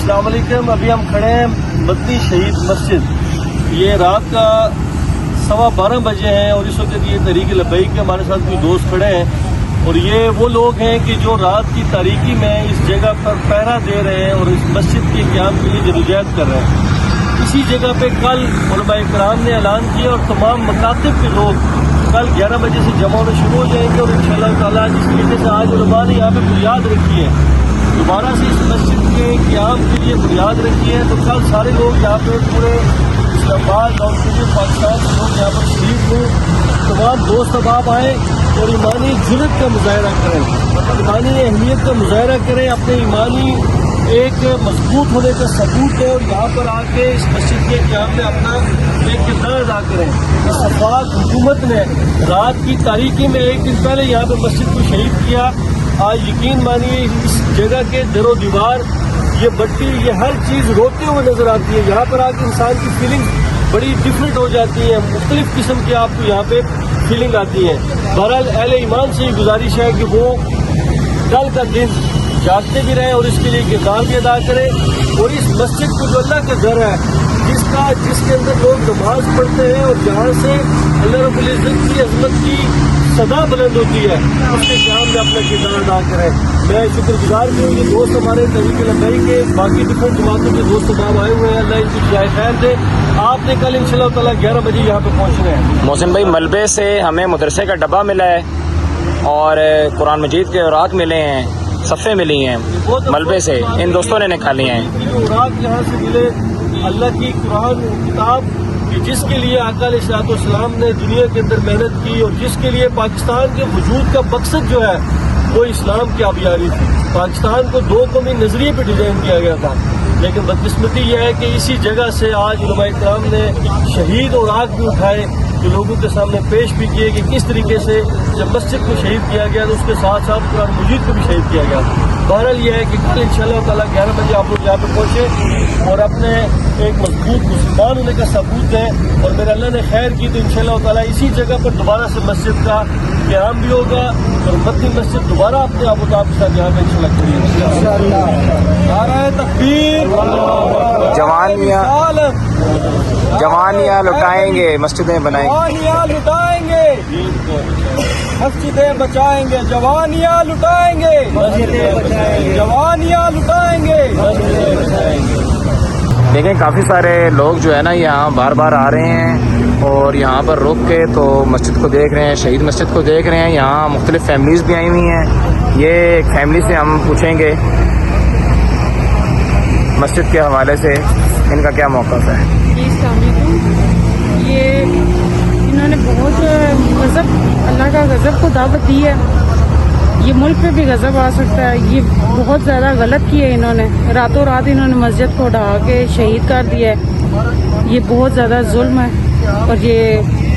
السلام علیکم. ابھی ہم کھڑے ہیں مدنی شہید مسجد. یہ رات کا 12:15 بجے ہیں اور اس وقت یہ تحریک لبیک کے ہمارے ساتھ کچھ دوست کھڑے ہیں اور یہ وہ لوگ ہیں کہ جو رات کی تاریکی میں اس جگہ پر پہرا دے رہے ہیں اور اس مسجد کے قیام کے لیے جدوجہد کر رہے ہیں. اسی جگہ پہ کل علماء کرام نے اعلان کیا اور تمام مکاتب کے لوگ کل 11 بجے سے جمع ہونا شروع ہو جائیں گے اور انشاءاللہ تعالیٰ جس طریقے سے آج علماء نے یہاں پہ بنیاد رکھی ہے, دوبارہ سے اس مسجد کے قیام کے لیے بنیاد رکھی ہے, تو کل سارے لوگ یہاں پہ پورے اسلام آباد اور پورے پاکستان کے لوگ یہاں پر شریف ہوں. تمام دوست احباب آئیں اور ایمانی جرت کا مظاہرہ کریں, ایمانی اہمیت کا مظاہرہ کریں, اپنے ایمانی ایک مضبوط ہونے کا ثبوت ہے اور یہاں پر آ کے اس مسجد کے قیام میں اپنا ایک کردار ادا کریں. اس شفاق حکومت نے رات کی تاریکی میں ایک دن پہلے یہاں پہ مسجد کو شہید کیا. آج یقین مانیے اس جگہ کے در و دیوار, یہ بٹی, یہ ہر چیز روتے ہوئے نظر آتی ہے. یہاں پر آ کے انسان کی فیلنگ بڑی ڈفرینٹ ہو جاتی ہے, مختلف قسم کی آپ کو یہاں پہ فیلنگ آتی ہے. بہرحال اہل ایمان سے یہ گزارش ہے کہ وہ کل کا دن جاگتے بھی رہیں اور اس کے لیے کردار بھی ادا کریں. اور اس مسجد کو جو اللہ کا گھر ہے, جس کے اندر لوگ نماز پڑھتے ہیں اور جہاں سے اللہ رب العزت کی عظمت کی صدا بلند ہوتی ہے, اس کے قیام میں اپنا کردار ادا کریں. میں شکر گزار بھی ہوں. یہ دوست ہمارے تحریک لبیک کے باقی ڈفرینٹ جماعتوں کے دوست احباب آئے ہوئے ہیں, اللہ ان کی جائے خیر دے. آپ نے کل انشاءاللہ تعالیٰ 11 بجے یہاں پہ پہنچنا ہے. محسن بھائی, ملبے سے ہمیں مدرسے کا ڈبہ ملا ہے اور قرآن مجید کے اوراق ملے ہیں, صفحے ملی ہیں ملبے سے, ان دوستوں نے نکالی ہیں. اوراق یہاں سے ملے اللہ کی قرآن کتاب کہ جس کے لیے آقا علیہ الصلوۃ والسلام نے دنیا کے اندر محنت کی اور جس کے لیے پاکستان کے وجود کا مقصد جو ہے وہ اسلام کی آبیاری تھی. پاکستان کو 2 قومی نظریے پہ ڈیزائن کیا گیا تھا, لیکن بدقسمتی یہ ہے کہ اسی جگہ سے آج علماء کرام نے شہید اور آگ بھی اٹھائے جو لوگوں کے سامنے پیش بھی کیے کہ کس طریقے سے جب مسجد کو شہید کیا گیا تو اس کے ساتھ ساتھ قرآن مجید کو بھی شہید کیا گیا. بہرحال یہ ہے کہ کل انشاءاللہ تعالیٰ 11 بجے آپ لوگ یہاں پہ پہنچے اور اپنے ایک مضبوط مسلمان ہونے کا ثبوت دیں, اور میرے اللہ نے خیر کی تو انشاءاللہ تعالیٰ اسی جگہ پر دوبارہ سے مسجد کا قیام بھی ہوگا اور مدنی مسجد دوبارہ اپنے آبوداب کے ساتھ یہاں پہ انشاءاللہ کھڑی ہے. نعرہ تکبیر, جوانیاں لٹائیں گے, مسجدیں بنائیں گے, جوانیاں لٹائیں گے, مسجدیں بچائیں گے, جوانیاں لٹائیں گے, جوانیاں لٹائیں گے. دیکھیں کافی سارے لوگ جو ہے نا یہاں بار بار آ رہے ہیں اور یہاں پر رک کے تو مسجد کو دیکھ رہے ہیں, شہید مسجد کو دیکھ رہے ہیں. یہاں مختلف فیملیز بھی آئی ہوئی ہیں. یہ ایک فیملی سے ہم پوچھیں گے مسجد کے حوالے سے ان کا کیا موقف ہے. السلام علیکم. یہ انہوں نے بہت غضب, اللہ کا غضب کو دعوت دی ہے. یہ ملک پہ بھی غضب آ سکتا ہے. یہ بہت زیادہ غلط کیا ہے انہوں نے, راتوں رات انہوں نے مسجد کو ڈھا کے شہید کر دیا ہے. یہ بہت زیادہ ظلم ہے اور یہ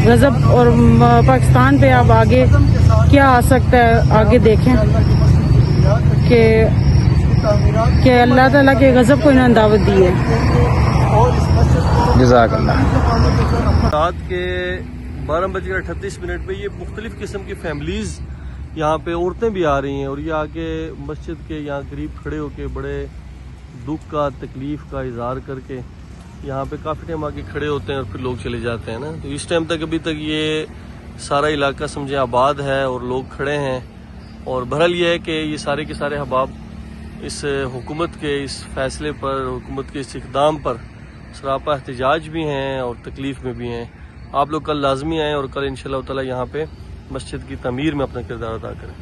غضب, اور پاکستان پہ اب آگے کیا آ سکتا ہے آگے دیکھیں کہ اللہ تعالیٰ کے غضب کو انہوں نے دعوت دی ہے. جزاک اللہ. رات کے 12:38 پہ یہ مختلف قسم کی فیملیز یہاں پہ عورتیں بھی آ رہی ہیں اور یہ آ کے مسجد کے یہاں قریب کھڑے ہو کے بڑے دکھ کا, تکلیف کا اظہار کر کے یہاں پہ کافی ٹائم آ کے کھڑے ہوتے ہیں اور پھر لوگ چلے جاتے ہیں نا. تو اس ٹائم تک ابھی تک یہ سارا علاقہ سمجھے آباد ہے اور لوگ کھڑے ہیں. اور بہرحال یہ ہے کہ یہ سارے کے سارے احباب اس حکومت کے اس فیصلے پر, حکومت کے اس اقدام پر سراپا احتجاج بھی ہیں اور تکلیف میں بھی ہیں. آپ لوگ کل لازمی آئیں اور کل انشاءاللہ تعالی یہاں پہ مسجد کی تعمیر میں اپنا کردار ادا کریں.